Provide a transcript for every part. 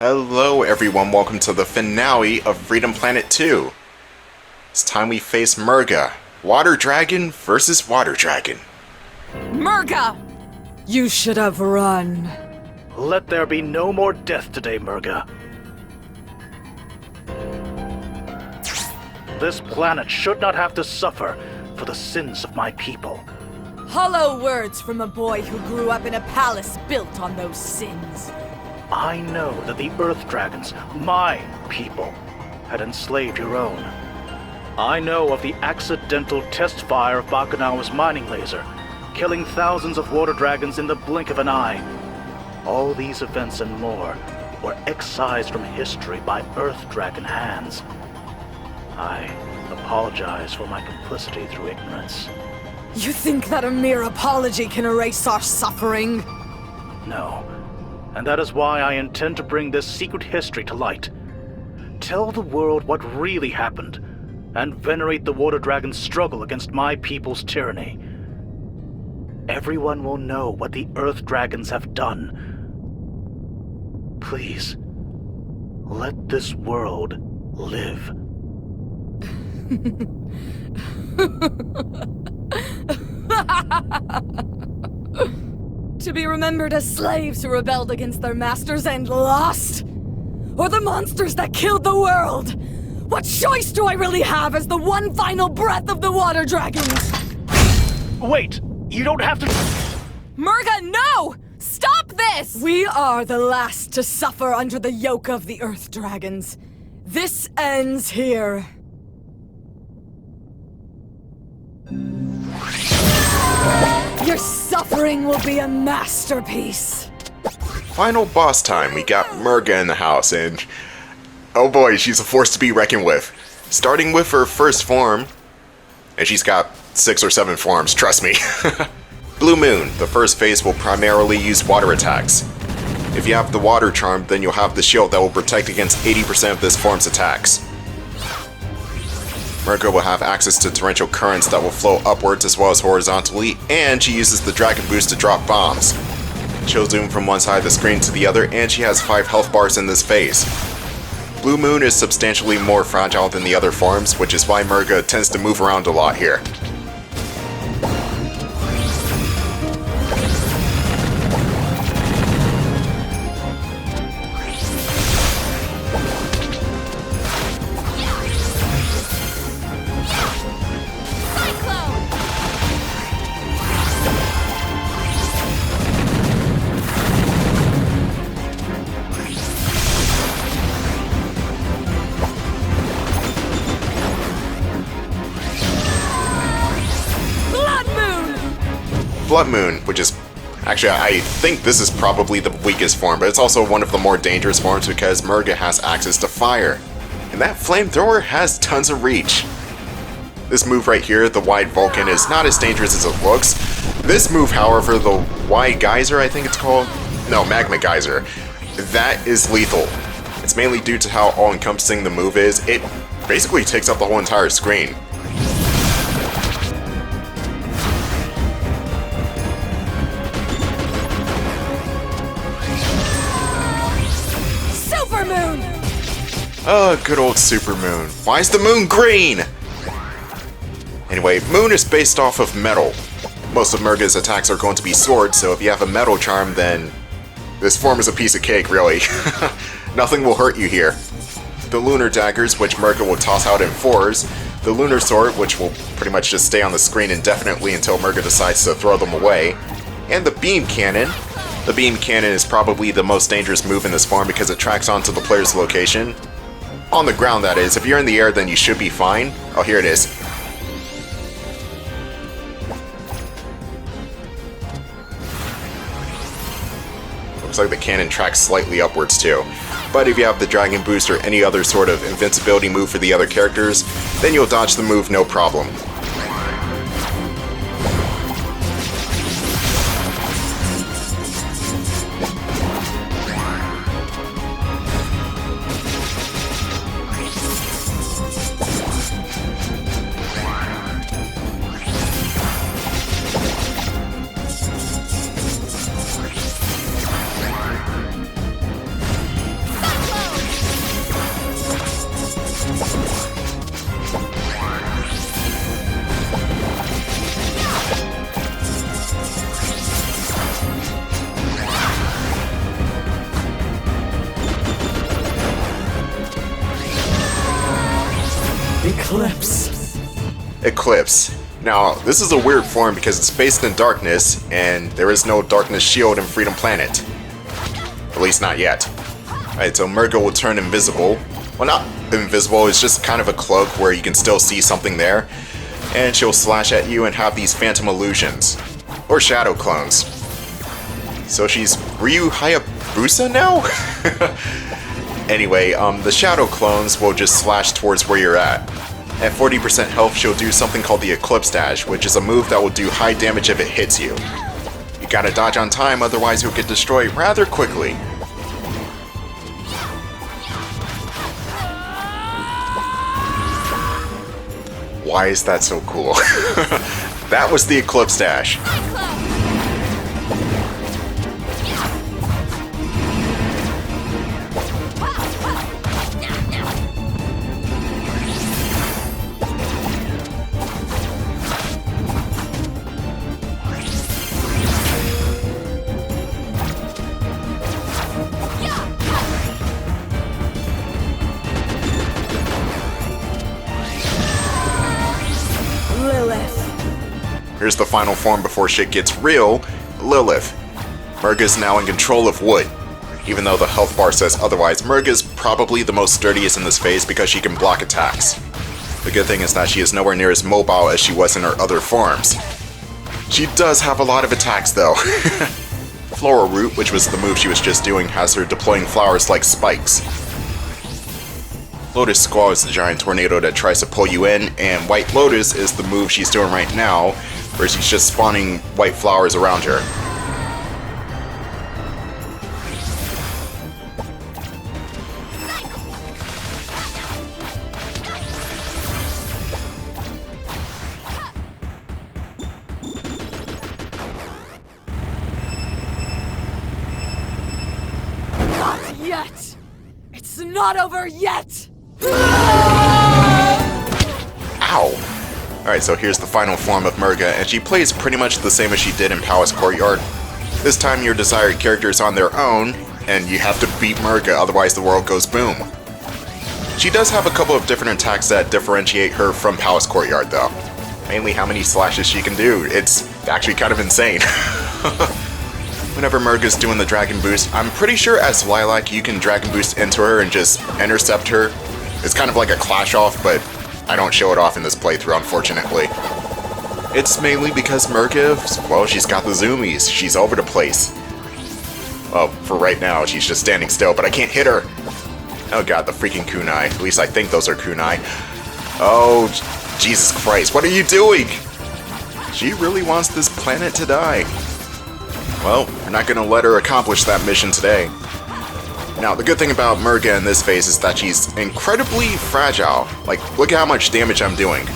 Hello everyone, welcome to the finale of Freedom Planet 2. It's time we face Merga. Water Dragon versus Water Dragon. Merga! You should have run. Let there be no more death today, Merga. This planet should not have to suffer for the sins of my people. Hollow words from a boy who grew up in a palace built on those sins. I know that the Earth Dragons, my people, had enslaved your own. I know of the accidental test fire of Bakunawa's mining laser, killing thousands of water dragons in the blink of an eye. All these events and more were excised from history by Earth Dragon hands. I apologize for my complicity through ignorance. You think that a mere apology can erase our suffering? No. And that is why I intend to bring this secret history to light. Tell the world what really happened, and venerate the Water Dragon's struggle against my people's tyranny. Everyone will know what the Earth Dragons have done. Please, let this world live. To be remembered as slaves who rebelled against their masters and lost? Or the monsters that killed the world? What choice do I really have as the one final breath of the Water Dragons? Wait! You don't have to— Merga, no! Stop this! We are the last to suffer under the yoke of the Earth Dragons. This ends here. Your suffering will be a masterpiece. Final boss time, we got Merga in the house, and oh boy, she's a force to be reckoned with. Starting with her first form, and she's got 6 or 7 forms, trust me. Blue Moon, the first phase will primarily use water attacks. If you have the water charm, then you'll have the shield that will protect against 80% of this form's attacks. Merga will have access to torrential currents that will flow upwards as well as horizontally, and she uses the Dragon Boost to drop bombs. She'll zoom from one side of the screen to the other, and she has 5 health bars in this phase. Blue Moon is substantially more fragile than the other forms, which is why Merga tends to move around a lot here. Blood Moon, which is... Actually, I think this is probably the weakest form, but it's also one of the more dangerous forms because Merga has access to fire. And that flamethrower has tons of reach. This move right here, the Wide Vulcan, is not as dangerous as it looks. This move, however, the Wide Geyser, I think it's called? No, Magma Geyser. That is lethal. It's mainly due to how all-encompassing the move is. It basically takes up the whole entire screen. Moon! Oh, good old Super Moon. Why is the moon green? Anyway, Moon is based off of metal. Most of Merga's attacks are going to be swords, so if you have a metal charm, then this form is a piece of cake, really. Nothing will hurt you here. The Lunar Daggers, which Merga will toss out in 4s. The Lunar Sword, which will pretty much just stay on the screen indefinitely until Merga decides to throw them away. And the Beam Cannon. The Beam Cannon is probably the most dangerous move in this form because it tracks onto the player's location. On the ground, that is. If you're in the air, then you should be fine. Oh, here it is. Looks like the cannon tracks slightly upwards too. But if you have the Dragon Boost or any other sort of invincibility move for the other characters, then you'll dodge the move no problem. Eclipse. Eclipse. Now, this is a weird form because it's based in darkness, and there is no darkness shield in Freedom Planet. At least not yet. Alright, so Merga will turn invisible. Well, not invisible, it's just kind of a cloak where you can still see something there. And she'll slash at you and have these phantom illusions. Or shadow clones. So she's Ryu Hayabusa now? Anyway, the shadow clones will just slash towards where you're at. At 40% health, she'll do something called the Eclipse Dash, which is a move that will do high damage if it hits you. You gotta dodge on time, otherwise you'll get destroyed rather quickly. Why is that so cool? That was the Eclipse Dash. Here's the final form before shit gets real, Lilith. Merga's now in control of Wood. Even though the health bar says otherwise, Merga's probably the most sturdiest in this phase because she can block attacks. The good thing is that she is nowhere near as mobile as she was in her other forms. She does have a lot of attacks though. Floral Root, which was the move she was just doing, has her deploying flowers like spikes. Lotus Squall is the giant tornado that tries to pull you in, and White Lotus is the move she's doing right now, where she's just spawning white flowers around her. Not yet! It's not over yet! Ow! Alright, so here's the final form of Merga, and she plays pretty much the same as she did in Palace Courtyard. This time your desired character is on their own, and you have to beat Merga, otherwise the world goes boom. She does have a couple of different attacks that differentiate her from Palace Courtyard though. Mainly how many slashes she can do. It's actually kind of insane. Whenever Merga's doing the Dragon Boost, I'm pretty sure as Lilac you can Dragon Boost into her and just intercept her. It's kind of like a clash off, but I don't show it off in this playthrough, unfortunately. It's mainly because Merga, well, she's got the zoomies. She's over the place. Well, for right now, she's just standing still, but I can't hit her. Oh god, the freaking kunai. At least I think those are kunai. Oh, Jesus Christ, what are you doing? She really wants this planet to die. Well, we're not gonna let her accomplish that mission today. Now, the good thing about Merga in this phase is that she's incredibly fragile. Like, look at how much damage I'm doing.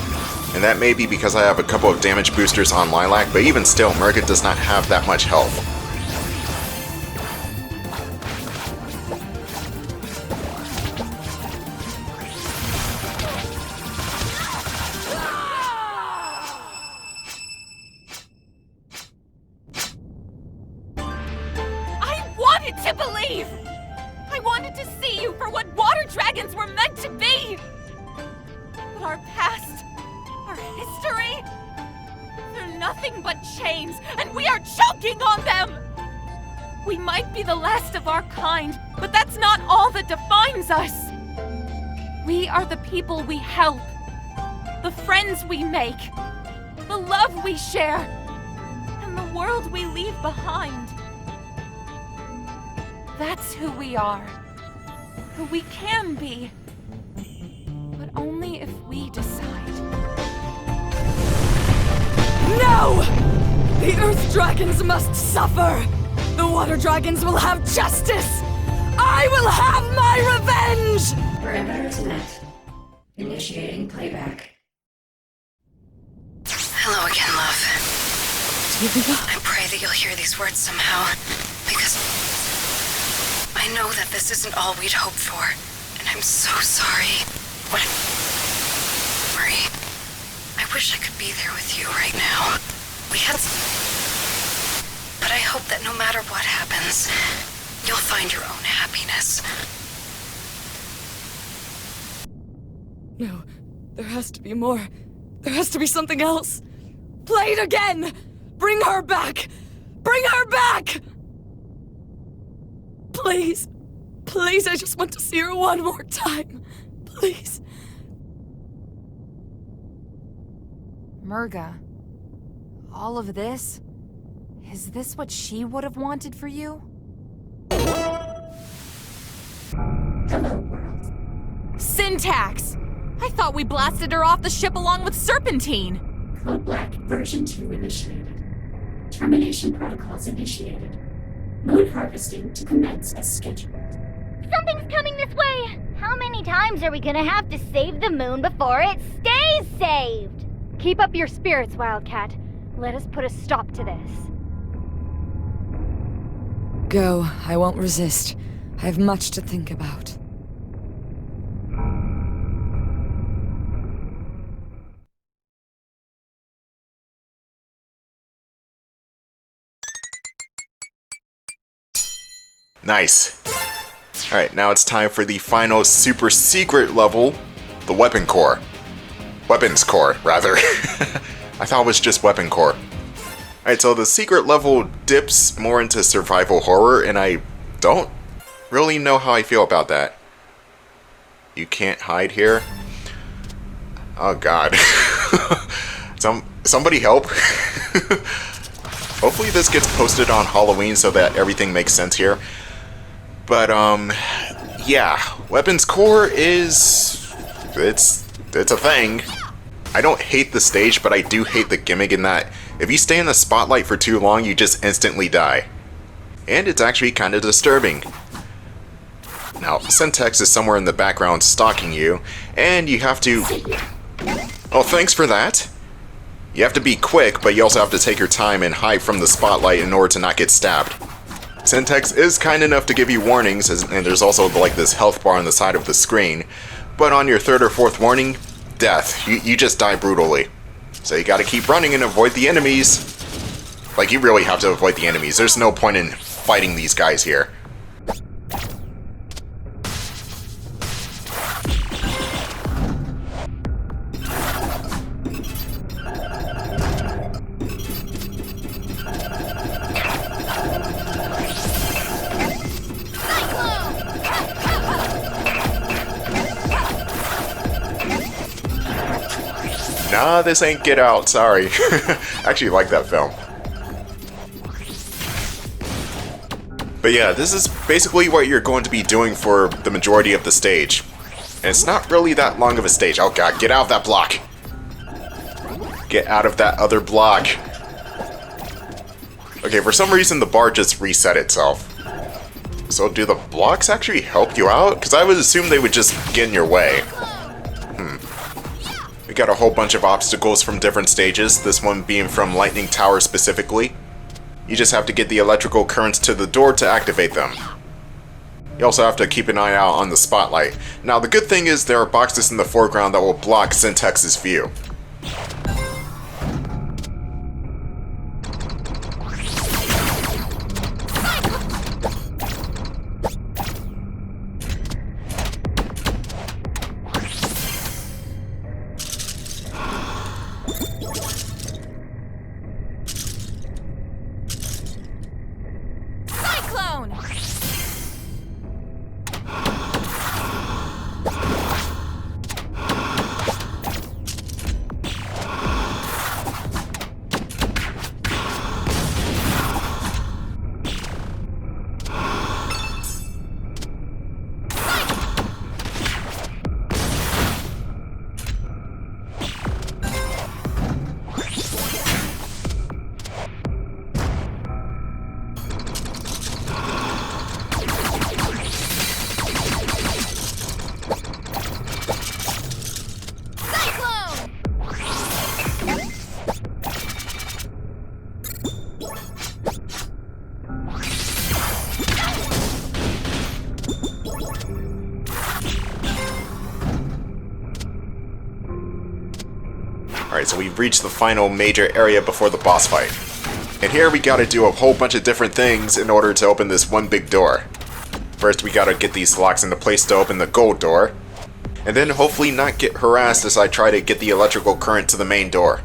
And that may be because I have a couple of damage boosters on Lilac, but even still, Merga does not have that much health. I wanted to believe! I wanted to see you for what water dragons were meant to be! But our past, our history, they're nothing but chains, and we are choking on them! We might be the last of our kind, but that's not all that defines us! We are the people we help, the friends we make, the love we share, and the world we leave behind. That's who we are. Who we can be. But only if we decide. No! The Earth Dragons must suffer! The Water Dragons will have justice! I will have my revenge! Parameters met. Initiating playback. Hello again, love. I pray that you'll hear these words somehow, because I know that this isn't all we'd hoped for, and I'm so sorry. Marie, I wish I could be there with you right now. We had but I hope that no matter what happens, you'll find your own happiness. No. There has to be more. There has to be something else. Play it again! Bring her back! Bring her back! Please. Please, I just want to see her one more time. Please. Merga, all of this? Is this what she would have wanted for you? Hello, world. Syntax! I thought we blasted her off the ship along with Serpentine! Code Black version 2 initiated. Termination protocols initiated. Moon harvesting to commence as scheduled. Something's coming this way! How many times are we gonna have to save the moon before it stays saved? Keep up your spirits, Wildcat. Let us put a stop to this. Go. I won't resist. I have much to think about. Nice. Alright, now it's time for the final super secret level, the Weapon Core. Weapons Core, rather. I thought it was just Weapon Core. Alright, so the secret level dips more into survival horror, and I don't really know how I feel about that. You can't hide here? Oh god. Somebody help. Hopefully this gets posted on Halloween so that everything makes sense here. But, yeah. Weapons Core is... It's a thing. I don't hate the stage, but I do hate the gimmick in that if you stay in the spotlight for too long, you just instantly die. And it's actually kind of disturbing. Now, Syntax is somewhere in the background stalking you, and you have to... Oh, thanks for that. You have to be quick, but you also have to take your time and hide from the spotlight in order to not get stabbed. Syntax is kind enough to give you warnings, and there's also like this health bar on the side of the screen, but on your third or fourth warning, death. You just die brutally. So you gotta keep running and avoid the enemies. Like, you really have to avoid the enemies. There's no point in fighting these guys here. Nah, this ain't Get Out, sorry. Actually like that film. But yeah, this is basically what you're going to be doing for the majority of the stage. And it's not really that long of a stage. Oh god, get out of that block! Get out of that other block! Okay, for some reason the bar just reset itself. So do the blocks actually help you out? Because I would assume they would just get in your way. We got a whole bunch of obstacles from different stages, this one being from Lightning Tower specifically. You just have to get the electrical currents to the door to activate them. You also have to keep an eye out on the spotlight. Now the good thing is there are boxes in the foreground that will block Syntax's view. Alright, so we've reached the final major area before the boss fight. And here we gotta do a whole bunch of different things in order to open this one big door. First we gotta get these locks into place to open the gold door. and then hopefully not get harassed as I try to get the electrical current to the main door.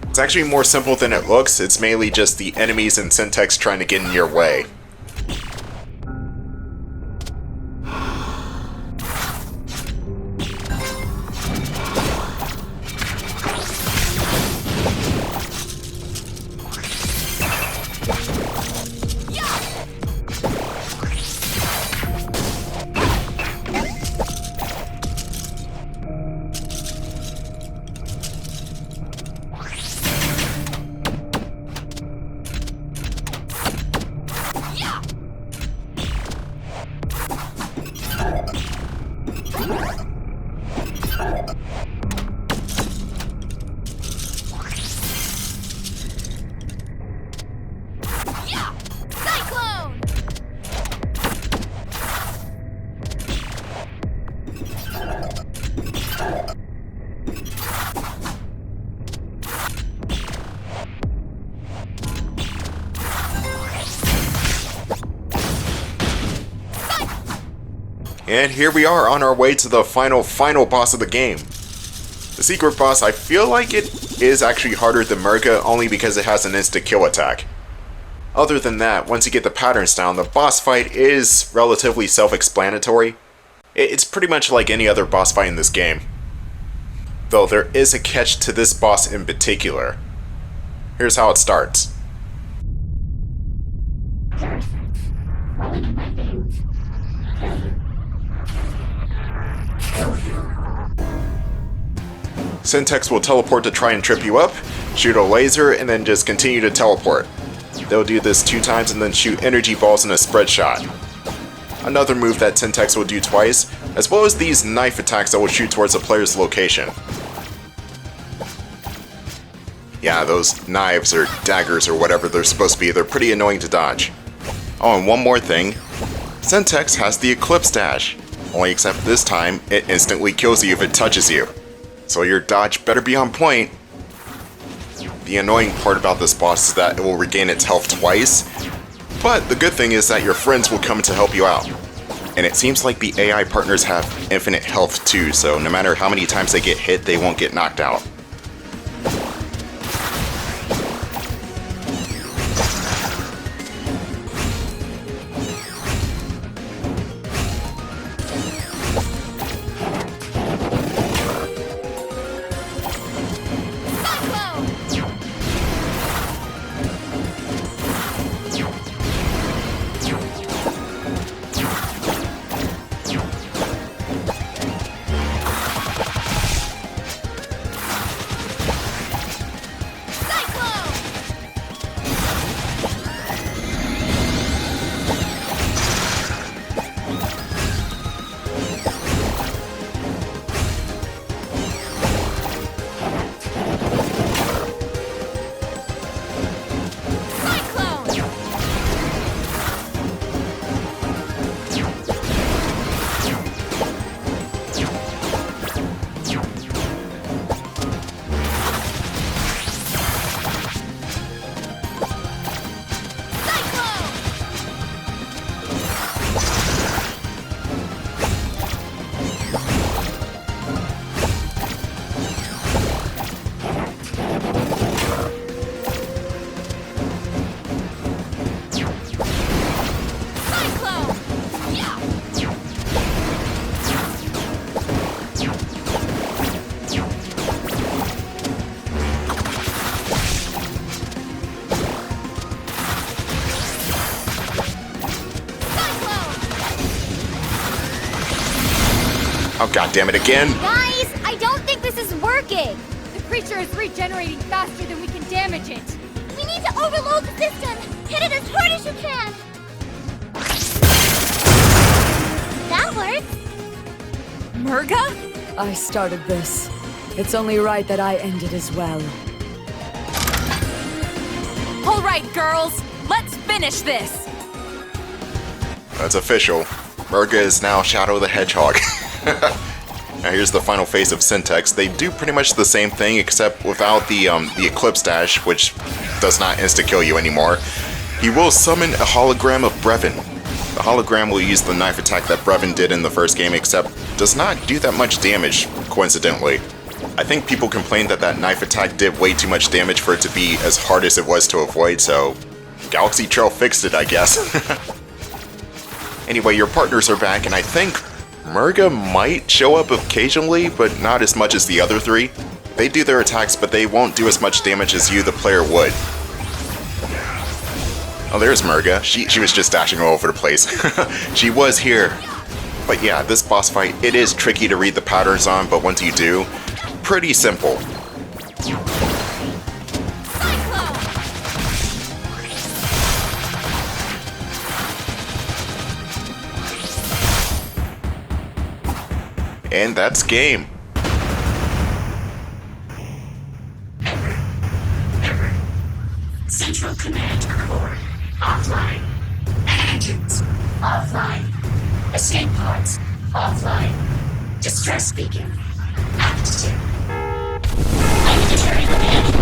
It's actually more simple than it looks. It's mainly just the enemies and Syntax trying to get in your way. And here we are on our way to the final boss of the game. The secret boss, I feel like it is actually harder than Merga only because it has an insta-kill attack. Other than that, once you get the patterns down, the boss fight is relatively self-explanatory. It's pretty much like any other boss fight in this game. Though there is a catch to this boss in particular. Here's how it starts. Flowing in my veins. Syntax will teleport to try and trip you up, shoot a laser, and then just continue to teleport. They'll do this 2 times and then shoot energy balls in a spread shot. Another move that Syntax will do twice, as well as these knife attacks that will shoot towards a player's location. Yeah, those knives or daggers or whatever they're supposed to be, they're pretty annoying to dodge. Oh, and one more thing. Syntax has the Eclipse Dash. Only except this time, it instantly kills you if it touches you. So your dodge better be on point. The annoying part about this boss is that it will regain its health twice, but the good thing is that your friends will come to help you out. And it seems like the AI partners have infinite health too, so no matter how many times they get hit, they won't get knocked out. Oh, goddammit again! Guys, I don't think this is working! The creature is regenerating faster than we can damage it. We need to overload the system! Hit it as hard as you can! That worked! Merga? I started this. It's only right that I end it as well. All right, girls, let's finish this. That's official. Merga is now Shadow the Hedgehog. Now here's the final phase of Syntax. They do pretty much the same thing except without the Eclipse Dash, which does not insta-kill you anymore. He will summon a hologram of Brevin. The hologram will use the knife attack that Brevin did in the first game, except does not do that much damage, coincidentally. I think people complained that that knife attack did way too much damage for it to be as hard as it was to avoid, so Galaxy Trail fixed it, I guess. Anyway, your partners are back, and I think Merga might show up occasionally, but not as much as the other three. They do their attacks, but they won't do as much damage as you, the player, would. Oh, there's Merga. She was just dashing all over the place. She was here. But yeah, this boss fight, it is tricky to read the patterns on, but once you do, pretty simple. And that's game. Central Command Core offline. Engines offline. Escape pods offline. Distress beacon active. Planetary command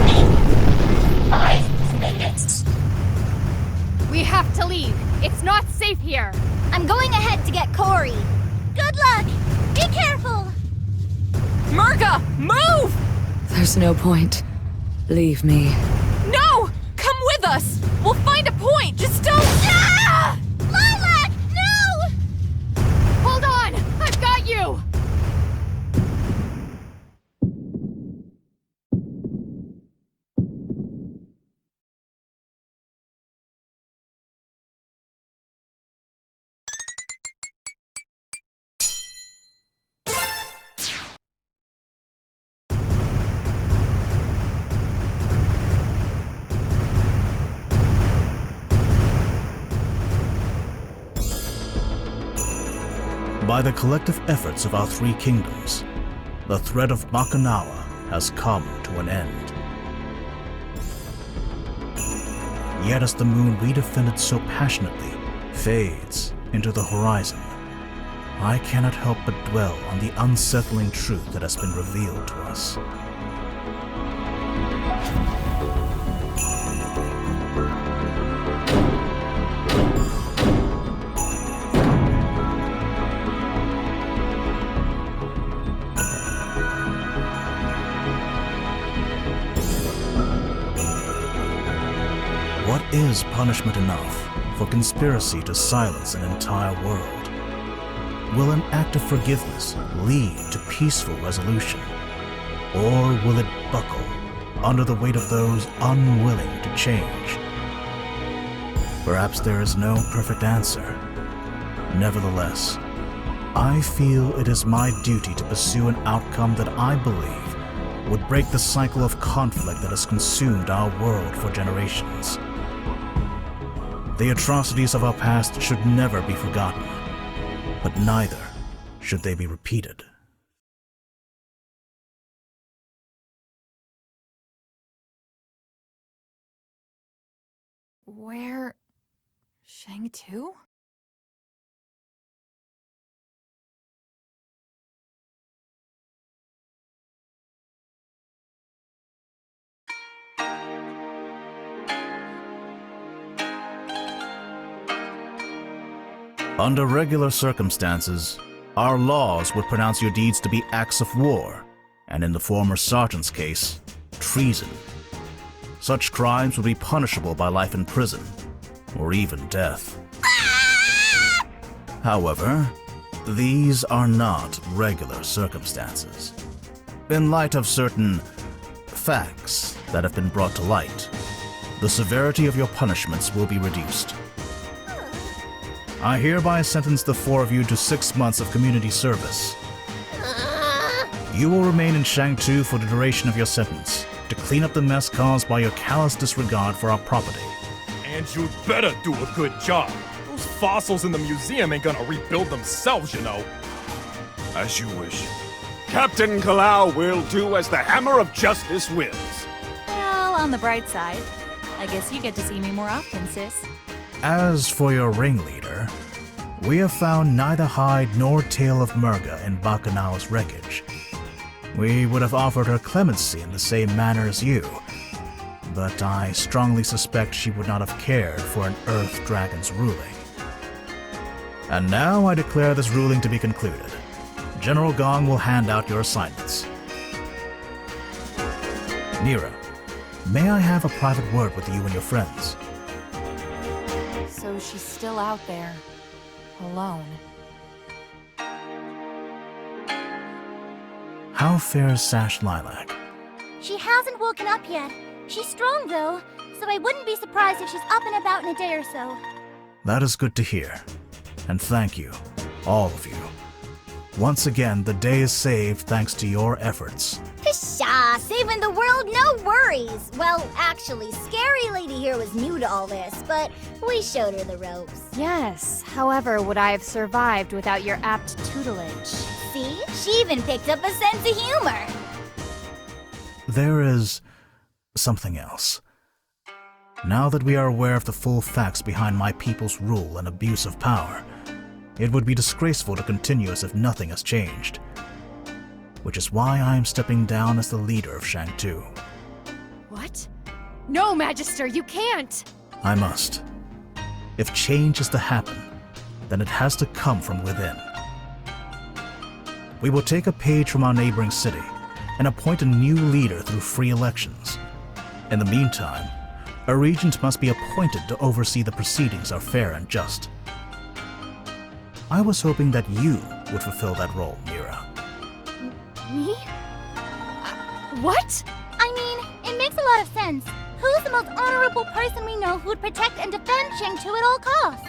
in 5 minutes. We have to leave. It's not safe here. I'm going ahead to get Corey. Good luck. Be careful. Merga, move! There's no point. Leave me. No! Come with us! We'll find a point! Just don't... Ah! Lilac, no! Hold on! I've got you! By the collective efforts of our three kingdoms, the threat of Bakunawa has come to an end. Yet as the moon we defended so passionately fades into the horizon, I cannot help but dwell on the unsettling truth that has been revealed to us. What is punishment enough for conspiracy to silence an entire world? Will an act of forgiveness lead to peaceful resolution? Or will it buckle under the weight of those unwilling to change? Perhaps there is no perfect answer. Nevertheless, I feel it is my duty to pursue an outcome that I believe would break the cycle of conflict that has consumed our world for generations. The atrocities of our past should never be forgotten, but neither should they be repeated. Where... Shang-Tu? Under regular circumstances, our laws would pronounce your deeds to be acts of war, and in the former sergeant's case, treason. Such crimes would be punishable by life in prison, or even death. However, these are not regular circumstances. In light of certain facts that have been brought to light, the severity of your punishments will be reduced. I hereby sentence the four of you to 6 months of community service. You will remain in Shang-Tu for the duration of your sentence, to clean up the mess caused by your callous disregard for our property. And you'd better do a good job. Those fossils in the museum ain't gonna rebuild themselves, you know. As you wish. Captain Kalau will do as the Hammer of Justice wills. Well, on the bright side, I guess you get to see me more often, sis. As for your ringleader, we have found neither hide nor tail of Merga in Bakunawa's wreckage. We would have offered her clemency in the same manner as you, but I strongly suspect she would not have cared for an Earth Dragon's ruling. And now I declare this ruling to be concluded. General Gong will hand out your assignments. Nira, may I have a private word with you and your friends? So she's still out there, alone. How fares Sash Lilac? She hasn't woken up yet. She's strong, though, so I wouldn't be surprised if she's up and about in a day or so. That is good to hear. And thank you, all of you. Once again, the day is saved thanks to your efforts. Pshaw, saving the world, no worries. Well, actually, Scary Lady here was new to all this, but we showed her the ropes. Yes, however, would I have survived without your apt tutelage? See? She even picked up a sense of humor. There is something else. Now that we are aware of the full facts behind my people's rule and abuse of power, it would be disgraceful to continue as if nothing has changed. Which is why I am stepping down as the leader of Shang-Tu. What? No, Magister, you can't! I must. If change is to happen, then it has to come from within. We will take a page from our neighboring city and appoint a new leader through free elections. In the meantime, a regent must be appointed to oversee the proceedings are fair and just. I was hoping that you would fulfill that role, Mira. Me? What? I mean, it makes a lot of sense. Who's the most honorable person we know who'd protect and defend Shang-Tu at all costs?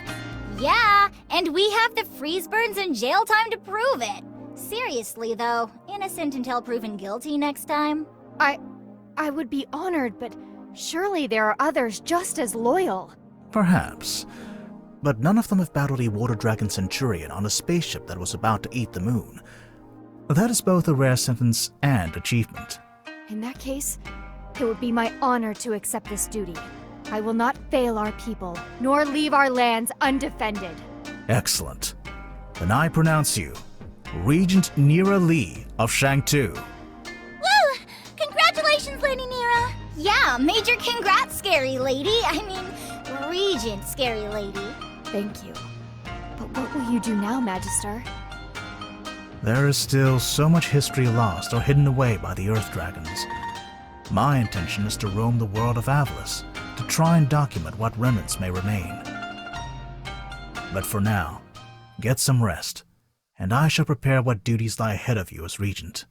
Yeah, and we have the freeze burns and jail time to prove it. Seriously, though, innocent until proven guilty next time. I would be honored, but surely there are others just as loyal. Perhaps. But none of them have battled a water dragon centurion on a spaceship that was about to eat the moon. That is both a rare sentence and achievement. In that case, it would be my honor to accept this duty. I will not fail our people, nor leave our lands undefended. Excellent. Then I pronounce you Regent Nira Lee of Shang-Tu. Woo! Congratulations, Lady Nira! Yeah, major congrats, Scary Lady. I mean, Regent Scary Lady. Thank you. But what will you do now, Magister? There is still so much history lost or hidden away by the Earth Dragons. My intention is to roam the world of Avalice, to try and document what remnants may remain. But for now, get some rest, and I shall prepare what duties lie ahead of you as Regent.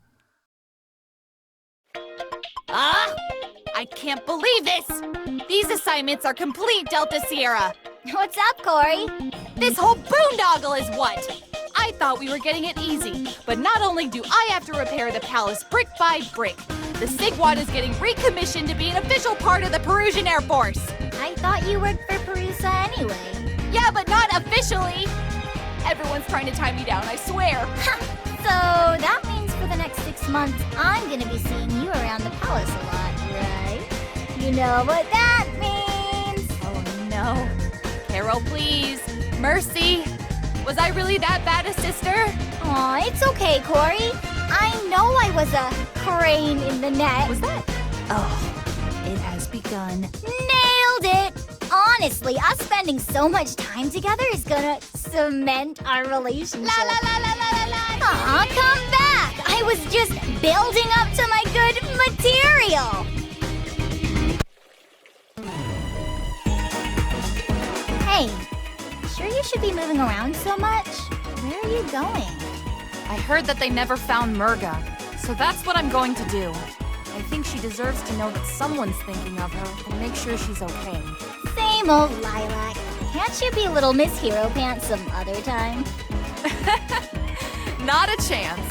I can't believe this! These assignments are complete, Delta Sierra! What's up, Corey? This whole boondoggle is what? I thought we were getting it easy, but not only do I have to repair the palace brick by brick, the Sigwad is getting recommissioned to be an official part of the Perusian Air Force. I thought you worked for Perusa anyway. Yeah, but not officially. Everyone's trying to tie me down, I swear. So that means for the next 6 months, I'm gonna be seeing you around the palace a lot, right? You know what that means. Oh no. Carol, please. Mercy. Was I really that bad a sister? Aw, it's okay, Corey. I know I was a crane in the net. Was that? Oh, it has begun. Nailed it! Honestly, us spending so much time together is gonna cement our relationship. La la la la la la la! Aw, come back! I was just building up to my good material! Hey, sure you should be moving around so much? Where are you going? I heard that they never found Merga, so that's what I'm going to do. I think she deserves to know that someone's thinking of her and make sure she's okay. Same old Lilac. Can't you be little Miss Hero Pants some other time? Not a chance.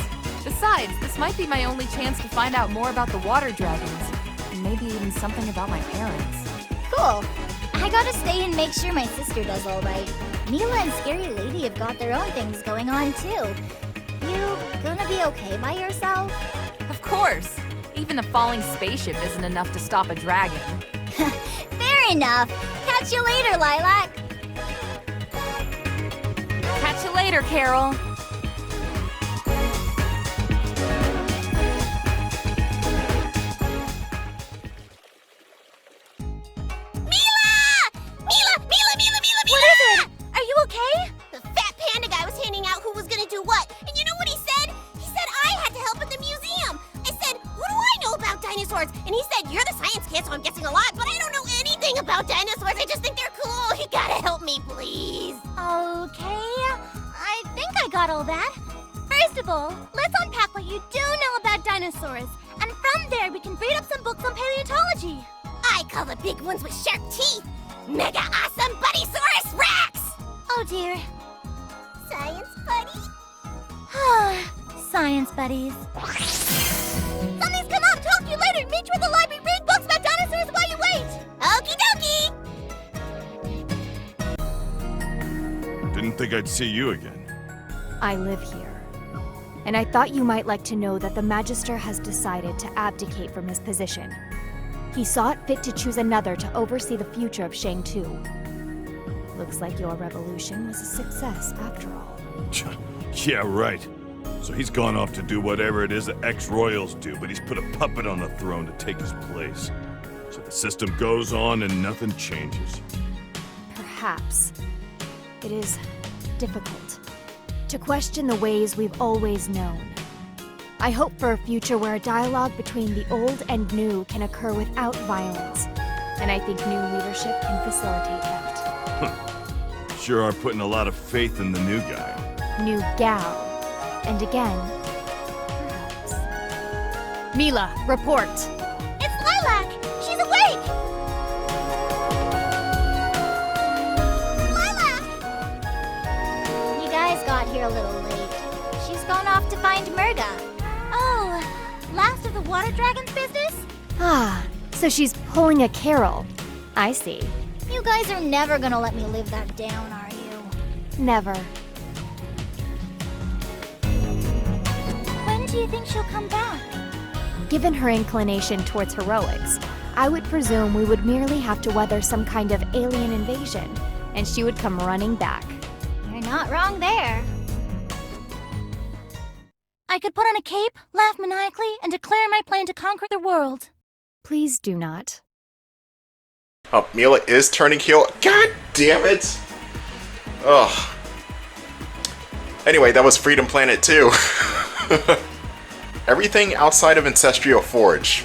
Besides, this might be my only chance to find out more about the water dragons, and maybe even something about my parents. Cool. I gotta stay and make sure my sister does all right. Mila and Scary Lady have got their own things going on too. You gonna be okay by yourself? Of course. Even a falling spaceship isn't enough to stop a dragon. Fair enough. Catch you later, Lilac. Catch you later, Carol. Mila! Mila! Mila! Mila! Mila! What is it? Are you okay? The fat First of all, let's unpack what you do know about dinosaurs, and from there we can read up some books on paleontology. I call the big ones with sharp teeth Mega Awesome Buddysaurus Rex! Oh dear. Science buddy? Science buddies. Something's come up! Talk to you later! Meet you at the library! Read books about dinosaurs while you wait! Okie dokie! Didn't think I'd see you again. I live here. And I thought you might like to know that the Magister has decided to abdicate from his position. He saw it fit to choose another to oversee the future of Shang-Tu. Looks like your revolution was a success after all. Yeah, right. So he's gone off to do whatever it is that ex-royals do, but he's put a puppet on the throne to take his place. So the system goes on and nothing changes. Perhaps. It is difficult to question the ways we've always known. I hope for a future where a dialogue between the old and new can occur without violence, and I think new leadership can facilitate that. Sure are putting a lot of faith in the new guy. New gal. And again, perhaps. Mila, report! It's Lilac! She's awake! Lilac! You guys got here a little late. She's gone off to find Merga. Oh, last of the water dragon's business? Ah, so she's pulling a Carol. I see. You guys are never gonna let me live that down, are you? Never. When do you think she'll come back? Given her inclination towards heroics, I would presume we would merely have to weather some kind of alien invasion, and she would come running back. You're not wrong there. I could put on a cape, laugh maniacally, and declare my plan to conquer the world. Please do not. Oh, Mila is turning heel. God damn it! Ugh. Anyway, that was Freedom Planet 2. Everything outside of Ancestral Forge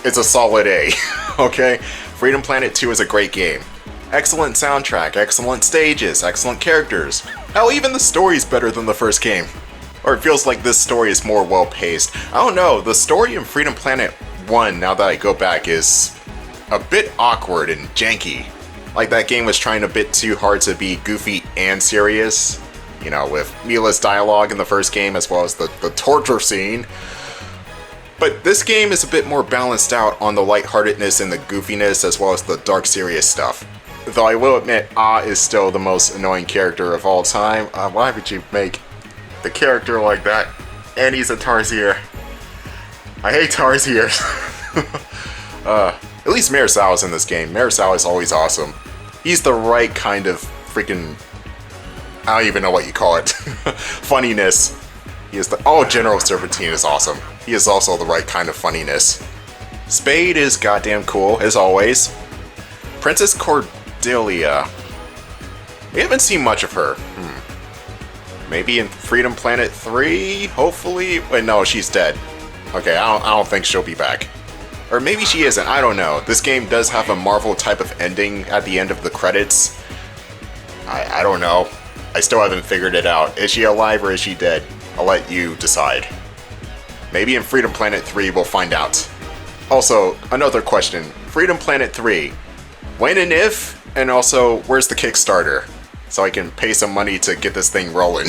is a solid A, okay? Freedom Planet 2 is a great game. Excellent soundtrack, excellent stages, excellent characters. Hell, even the story's better than the first game. Or it feels like this story is more well-paced. I don't know, the story in Freedom Planet 1, now that I go back, is a bit awkward and janky. Like that game was trying a bit too hard to be goofy and serious. You know, with Mila's dialogue in the first game as well as the torture scene. But this game is a bit more balanced out on the lightheartedness and the goofiness as well as the dark serious stuff. Though I will admit, Ah is still the most annoying character of all time. Why would you make the character like that? And he's a Tarsier. I hate Tarsiers. At least Marisao is in this game. Marisao is always awesome. He's the right kind of freaking... I don't even know what you call it. Funniness. He is the... Oh, General Serpentine is awesome. He is also the right kind of funniness. Spade is goddamn cool, as always. Princess Cordelia. We haven't seen much of her. Maybe in Freedom Planet 3, hopefully? Wait, no, she's dead. Okay, I don't think she'll be back. Or maybe she isn't, I don't know. This game does have a Marvel type of ending at the end of the credits. I don't know. I still haven't figured it out. Is she alive or is she dead? I'll let you decide. Maybe in Freedom Planet 3 we'll find out. Also, another question. Freedom Planet 3. When and if? And also, where's the Kickstarter? So I can pay some money to get this thing rolling.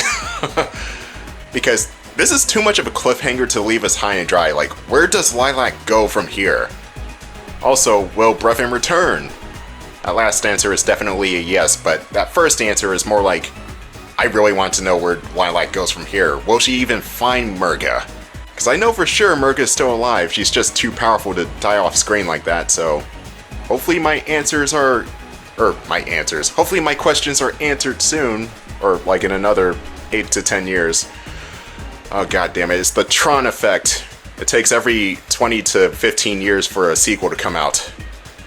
Because this is too much of a cliffhanger to leave us high and dry. Like, where does Lilac go from here? Also, will Brevin return? That last answer is definitely a yes, but that first answer is more like, I really want to know where Lilac goes from here. Will she even find Merga? Because I know for sure Merga is still alive, she's just too powerful to die off screen like that, so... Hopefully my answers are... Hopefully my questions are answered soon, or like in another 8 to 10 years. Oh god damn it, it's the Tron effect. It takes every 20 to 15 years for a sequel to come out.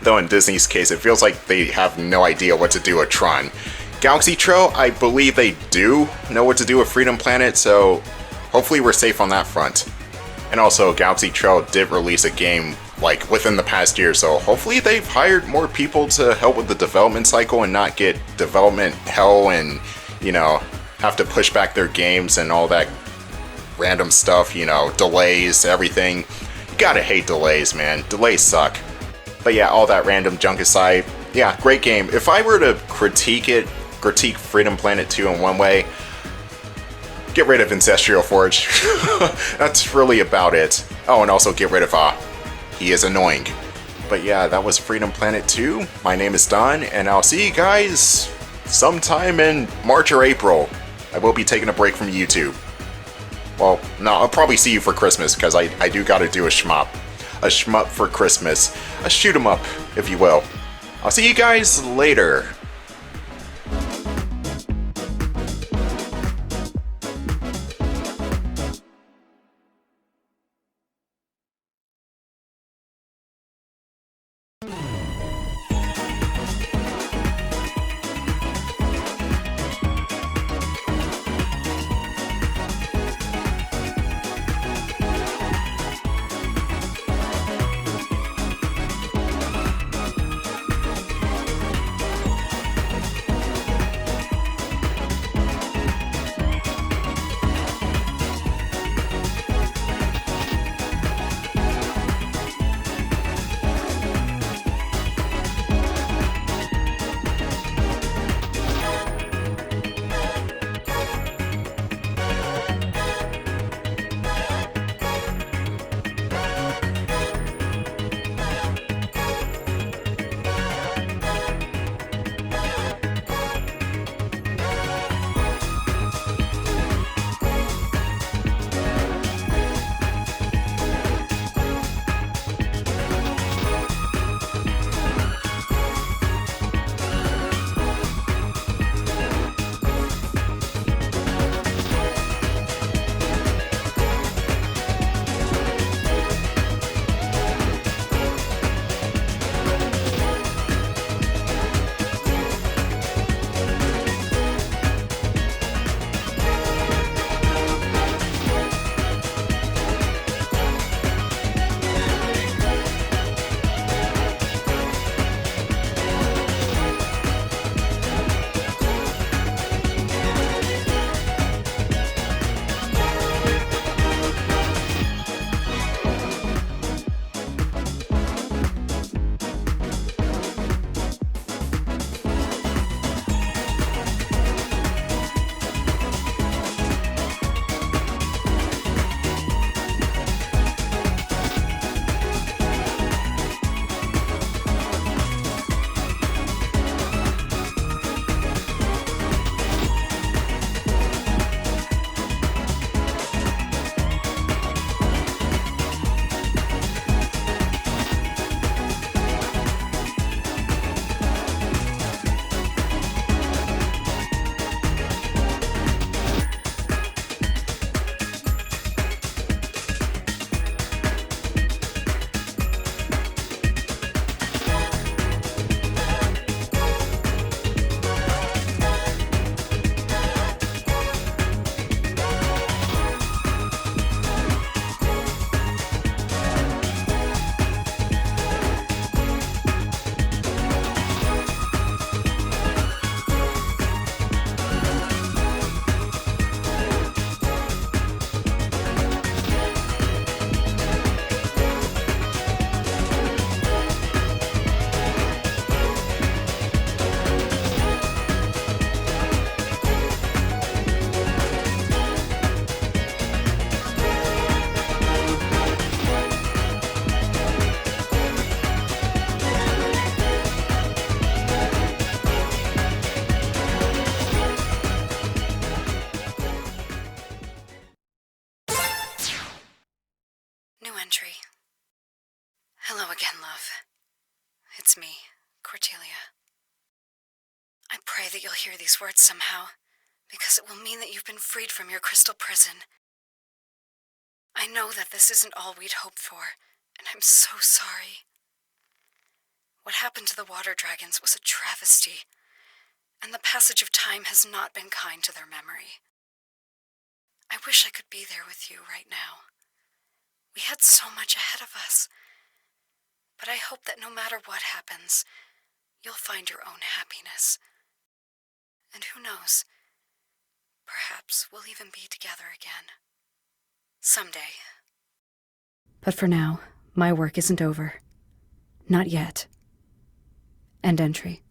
Though in Disney's case, it feels like they have no idea what to do with Tron. Galaxy Tro, I believe they do know what to do with Freedom Planet, so hopefully we're safe on that front. And also, Galaxy Tro did release a game, like, within the past year, so hopefully they've hired more people to help with the development cycle and not get development hell and, you know, have to push back their games and all that random stuff, you know, delays, everything. You gotta hate delays, man. Delays suck. But yeah, all that random junk aside, yeah, great game. If I were to critique Freedom Planet 2 in one way, get rid of Ancestral Forge. That's really about it. Oh, and also get rid of he is annoying. But yeah, that was Freedom Planet 2. My name is Don, and I'll see you guys sometime in March or April. I will be taking a break from YouTube. Well, no, I'll probably see you for Christmas, because I do gotta do a shmup. A shmup for Christmas. A shoot 'em up, if you will. I'll see you guys later. Hello again, love. It's me, Cordelia. I pray that you'll hear these words somehow, because it will mean that you've been freed from your crystal prison. I know that this isn't all we'd hoped for, and I'm so sorry. What happened to the water dragons was a travesty, and the passage of time has not been kind to their memory. I wish I could be there with you right now. We had so much ahead of us. But I hope that no matter what happens, you'll find your own happiness. And who knows, perhaps we'll even be together again. Someday. But for now, my work isn't over. Not yet. End entry.